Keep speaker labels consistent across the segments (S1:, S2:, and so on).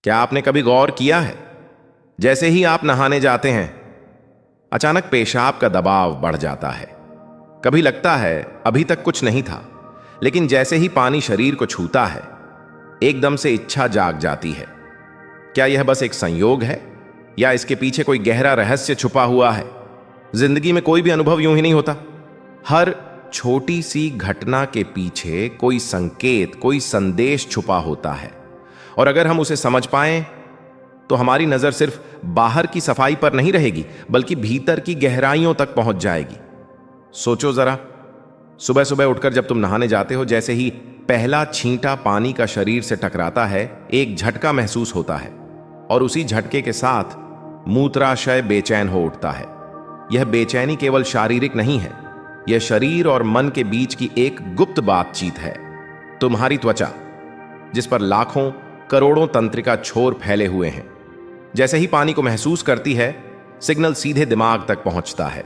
S1: क्या आपने कभी गौर किया है, जैसे ही आप नहाने जाते हैं अचानक पेशाब का दबाव बढ़ जाता है। कभी लगता है अभी तक कुछ नहीं था, लेकिन जैसे ही पानी शरीर को छूता है एकदम से इच्छा जाग जाती है। क्या यह बस एक संयोग है या इसके पीछे कोई गहरा रहस्य छुपा हुआ है? जिंदगी में कोई भी अनुभव यूं ही नहीं होता। हर छोटी सी घटना के पीछे कोई संकेत, कोई संदेश छुपा होता है, और अगर हम उसे समझ पाएं तो हमारी नजर सिर्फ बाहर की सफाई पर नहीं रहेगी, बल्कि भीतर की गहराइयों तक पहुंच जाएगी। सोचो जरा, सुबह सुबह उठकर जब तुम नहाने जाते हो, जैसे ही पहला छींटा पानी का शरीर से टकराता है एक झटका महसूस होता है, और उसी झटके के साथ मूत्राशय बेचैन हो उठता है। यह बेचैनी केवल शारीरिक नहीं है, यह शरीर और मन के बीच की एक गुप्त बातचीत है। तुम्हारी त्वचा, जिस पर लाखों करोड़ों तंत्रिका छोर फैले हुए हैं, जैसे ही पानी को महसूस करती है सिग्नल सीधे दिमाग तक पहुंचता है।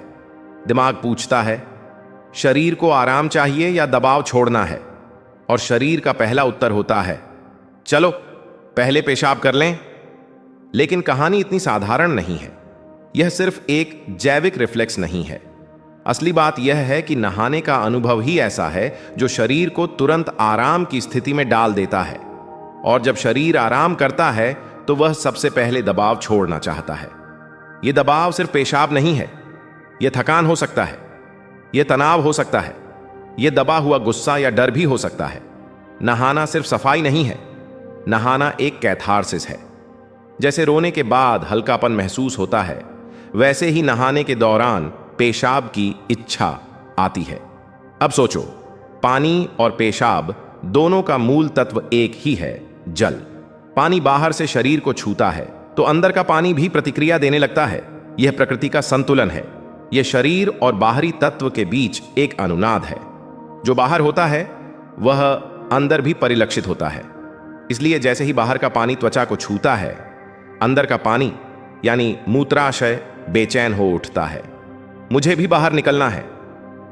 S1: दिमाग पूछता है शरीर को आराम चाहिए या दबाव छोड़ना है, और शरीर का पहला उत्तर होता है चलो पहले पेशाब कर लें। लेकिन कहानी इतनी साधारण नहीं है। यह सिर्फ एक जैविक रिफ्लेक्स नहीं है। असली बात यह है कि नहाने का अनुभव ही ऐसा है जो शरीर को तुरंत आराम की स्थिति में डाल देता है, और जब शरीर आराम करता है तो वह सबसे पहले दबाव छोड़ना चाहता है। यह दबाव सिर्फ पेशाब नहीं है, यह थकान हो सकता है, यह तनाव हो सकता है, यह दबा हुआ गुस्सा या डर भी हो सकता है। नहाना सिर्फ सफाई नहीं है, नहाना एक कैथारसिस है। जैसे रोने के बाद हल्कापन महसूस होता है, वैसे ही नहाने के दौरान पेशाब की इच्छा आती है। अब सोचो, पानी और पेशाब दोनों का मूल तत्व एक ही है, जल। पानी बाहर से शरीर को छूता है तो अंदर का पानी भी प्रतिक्रिया देने लगता है। यह प्रकृति का संतुलन है। यह शरीर और बाहरी तत्व के बीच एक अनुनाद है। जो बाहर होता है वह अंदर भी परिलक्षित होता है। इसलिए जैसे ही बाहर का पानी त्वचा को छूता है, अंदर का पानी यानी मूत्राशय बेचैन हो उठता है। मुझे भी बाहर निकलना है।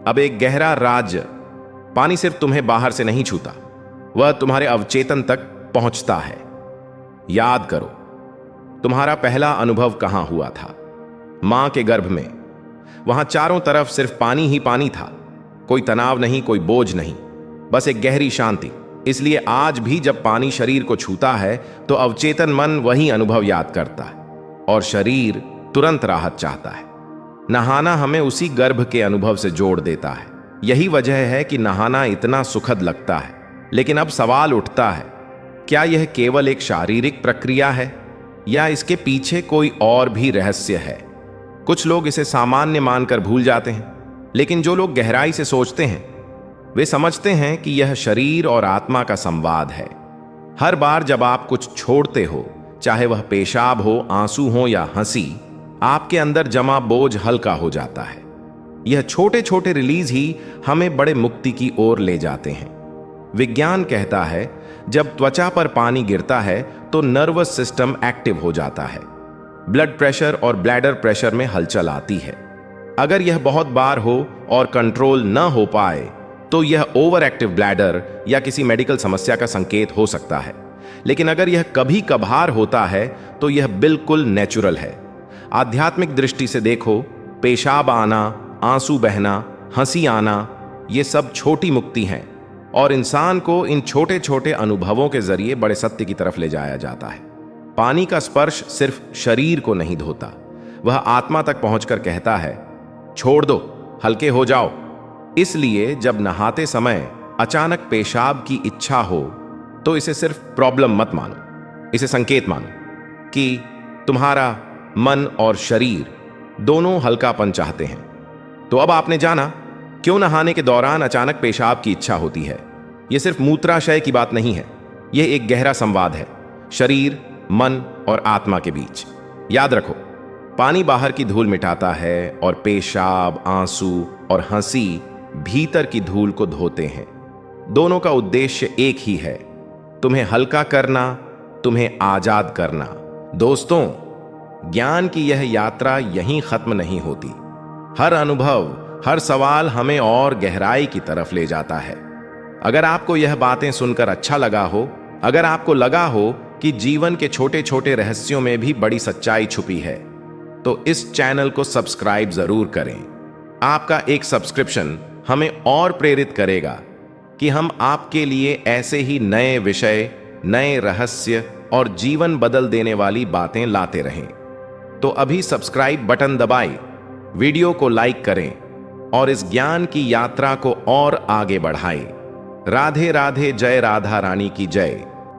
S1: अब एक गहरा राज, पानी सिर्फ तुम्हें बाहर से नहीं छूता, वह तुम्हारे अवचेतन तक पहुंचता है। याद करो, तुम्हारा पहला अनुभव कहां हुआ था? मां के गर्भ में। वहां चारों तरफ सिर्फ पानी ही पानी था, कोई तनाव नहीं, कोई बोझ नहीं, बस एक गहरी शांति। इसलिए आज भी जब पानी शरीर को छूता है तो अवचेतन मन वही अनुभव याद करता है, और शरीर तुरंत राहत चाहता है। नहाना हमें उसी गर्भ के अनुभव से जोड़ देता है। यही वजह है कि नहाना इतना सुखद लगता है। लेकिन अब सवाल उठता है, क्या यह केवल एक शारीरिक प्रक्रिया है या इसके पीछे कोई और भी रहस्य है? कुछ लोग इसे सामान्य मानकर भूल जाते हैं, लेकिन जो लोग गहराई से सोचते हैं वे समझते हैं कि यह शरीर और आत्मा का संवाद है। हर बार जब आप कुछ छोड़ते हो, चाहे वह पेशाब हो, आंसू हो या हंसी, आपके अंदर जमा बोझ हल्का हो जाता है। यह छोटे छोटे रिलीज ही हमें बड़े मुक्ति की ओर ले जाते हैं। विज्ञान कहता है जब त्वचा पर पानी गिरता है तो नर्वस सिस्टम एक्टिव हो जाता है, ब्लड प्रेशर और ब्लैडर प्रेशर में हलचल आती है। अगर यह बहुत बार हो और कंट्रोल न हो पाए तो यह ओवर एक्टिव ब्लैडर या किसी मेडिकल समस्या का संकेत हो सकता है। लेकिन अगर यह कभी कभार होता है तो यह बिल्कुल नेचुरल है। आध्यात्मिक दृष्टि से देखो, पेशाब आना, आंसू बहना, हंसी आना, ये सब छोटी मुक्ति हैं, और इंसान को इन छोटे छोटे अनुभवों के जरिए बड़े सत्य की तरफ ले जाया जाता है। पानी का स्पर्श सिर्फ शरीर को नहीं धोता, वह आत्मा तक पहुंचकर कहता है छोड़ दो, हल्के हो जाओ। इसलिए जब नहाते समय अचानक पेशाब की इच्छा हो तो इसे सिर्फ प्रॉब्लम मत मानो, इसे संकेत मानो कि तुम्हारा मन और शरीर दोनों हल्कापन चाहते हैं। तो अब आपने जाना क्यों नहाने के दौरान अचानक पेशाब की इच्छा होती है। यह सिर्फ मूत्राशय की बात नहीं है, यह एक गहरा संवाद है शरीर, मन और आत्मा के बीच। याद रखो, पानी बाहर की धूल मिटाता है और पेशाब, आंसू और हंसी भीतर की धूल को धोते हैं। दोनों का उद्देश्य एक ही है, तुम्हें हल्का करना, तुम्हें आजाद करना। दोस्तों, ज्ञान की यह यात्रा यहीं खत्म नहीं होती। हर अनुभव, हर सवाल हमें और गहराई की तरफ ले जाता है। अगर आपको यह बातें सुनकर अच्छा लगा हो, अगर आपको लगा हो कि जीवन के छोटे छोटे रहस्यों में भी बड़ी सच्चाई छुपी है, तो इस चैनल को सब्सक्राइब जरूर करें। आपका एक सब्सक्रिप्शन हमें और प्रेरित करेगा कि हम आपके लिए ऐसे ही नए विषय, नए रहस्य और जीवन बदल देने वाली बातें लाते रहें। तो अभी सब्सक्राइब बटन दबाएं, वीडियो को लाइक करें और इस ज्ञान की यात्रा को और आगे बढ़ाएं। राधे राधे, जय राधा रानी की जय।